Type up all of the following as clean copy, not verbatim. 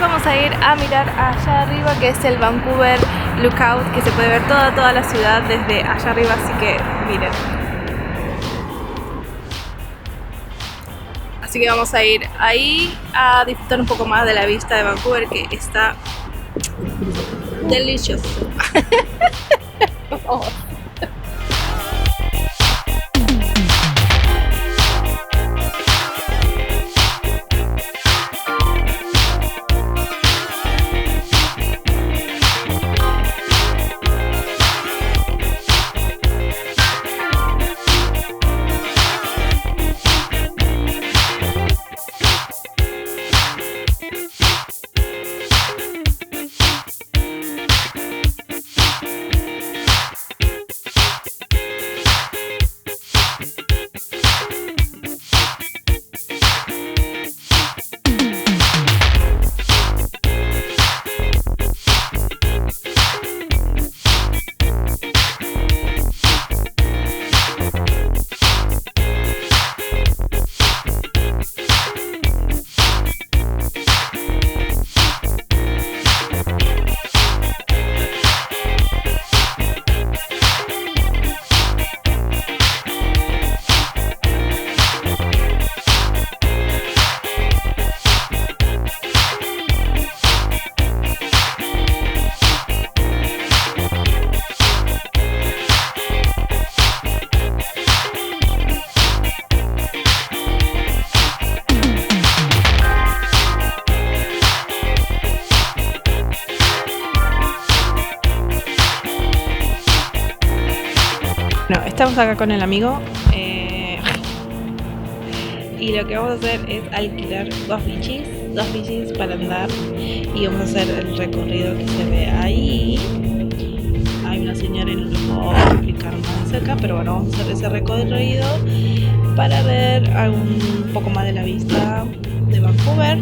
vamos a ir a mirar allá arriba, que es el Vancouver Lookout, que se puede ver toda la ciudad desde allá arriba, así que miren. Así que vamos a ir ahí a disfrutar un poco más de la vista de Vancouver, que está delicioso. Bueno, estamos acá con el amigo y lo que vamos a hacer es alquilar dos bicis para andar y vamos a hacer el recorrido que se ve ahí. Hay una señora y no lo puedo explicar más de cerca, pero bueno, vamos a hacer ese recorrido para ver un poco más de la vista de Vancouver.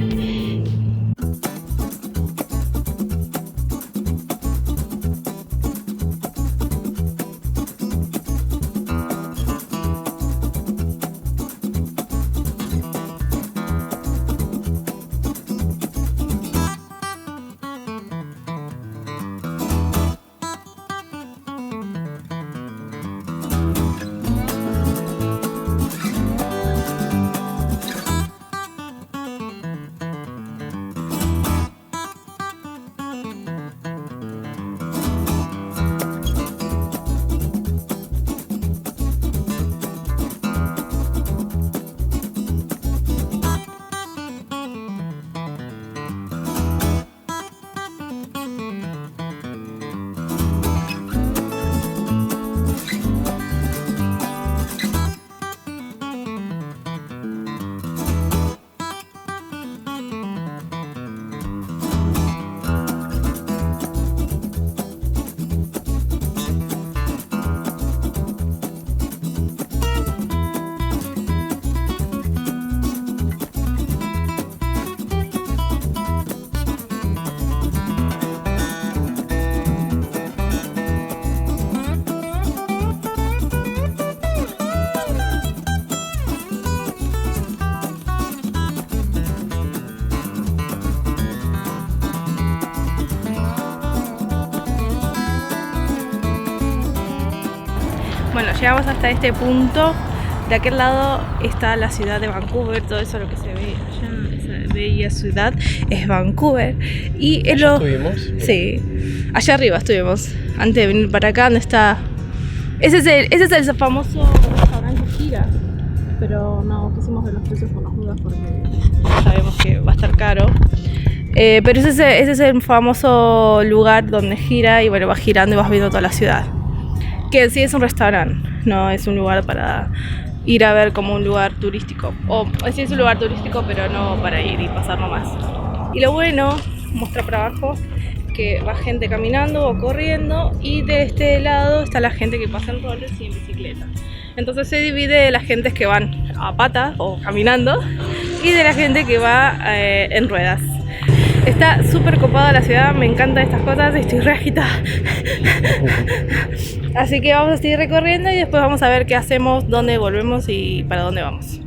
Bueno, llegamos hasta este punto. De aquel lado está la ciudad de Vancouver, todo eso lo que se ve allá, esa bella ciudad es Vancouver. Y ¿Allá estuvimos? Sí, allá arriba estuvimos, antes de venir para acá, donde está... Ese es el famoso restaurante Gira, pero no quisimos ver los precios por las dudas porque sabemos que va a estar caro. Pero ese es el famoso lugar donde gira y bueno, vas girando y vas viendo toda la ciudad. Que sí es un restaurante, no es un lugar para ir a ver como un lugar turístico. O sí es un lugar turístico, pero no para ir y pasar nomás. Y lo bueno, muestra para abajo, que va gente caminando o corriendo y de este lado está la gente que pasa en rollers y en bicicleta. Entonces se divide la gente que van a patas o caminando y de la gente que va en ruedas. Está súper copada la ciudad, me encantan estas cosas, estoy re agitada. Así que vamos a seguir recorriendo y después vamos a ver qué hacemos, dónde volvemos y para dónde vamos.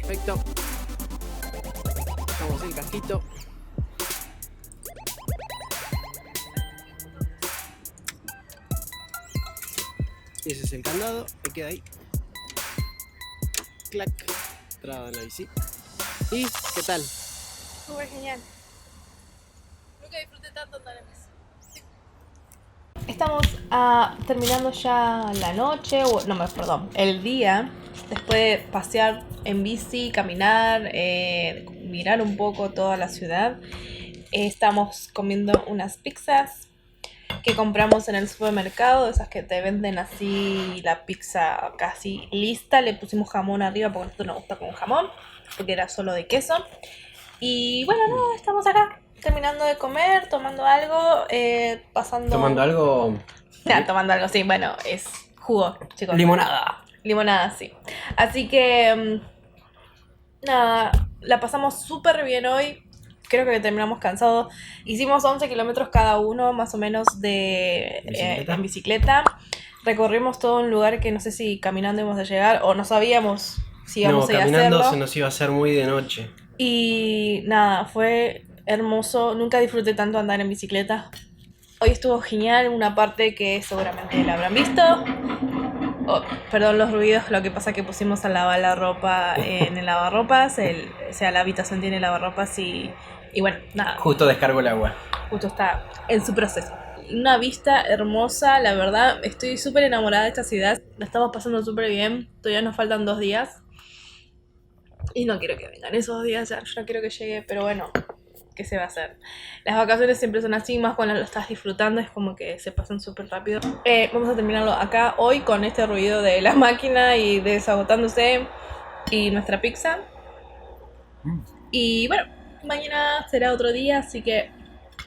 Perfecto. Dejamos el casquito. Y ese es el candado, me queda ahí. Clac, traba en la bici. ¿Y qué tal? Súper genial. Nunca disfruté tanto andar en bici. Estamos terminando ya la noche, perdón, el día. Después de pasear en bici, caminar, mirar un poco toda la ciudad. Estamos comiendo unas pizzas que compramos en el supermercado, esas que te venden así la pizza casi lista. Le pusimos jamón arriba porque a nosotros nos gusta con jamón, porque era solo de queso. Y bueno, no, estamos acá terminando de comer, tomando algo, pasando... ¿Tomando algo? Tomando algo, sí, bueno, es jugo, chicos. Limonada. Limonada, sí. Así que, nada, la pasamos súper bien hoy. Creo que terminamos cansados. Hicimos 11 kilómetros cada uno, más o menos, en bicicleta. Recorrimos todo un lugar que no sé si caminando íbamos a llegar o no sabíamos si íbamos a ir a hacerlo. Caminando se nos iba a hacer muy de noche. Y nada, fue hermoso. Nunca disfruté tanto andar en bicicleta. Hoy estuvo genial, una parte que seguramente la habrán visto. Oh, perdón los ruidos, lo que pasa es que pusimos a lavar la ropa en el lavarropas. O sea, la habitación tiene lavarropas y bueno, nada. Justo descargo el agua. Justo está en su proceso. Una vista hermosa, la verdad. Estoy súper enamorada de esta ciudad. La estamos pasando súper bien. Todavía nos faltan 2 días. Y no quiero que vengan esos días ya. Yo no quiero que llegue, pero bueno, ¿qué se va a hacer? Las vacaciones siempre son así, más cuando lo estás disfrutando, es como que se pasan súper rápido. Vamos a terminarlo acá hoy con este ruido de la máquina y desagotándose y nuestra pizza. Y bueno, mañana será otro día, así que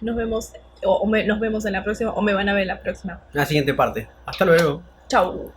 nos vemos, nos vemos en la próxima, o me van a ver en la próxima. La siguiente parte. Hasta luego. Chau.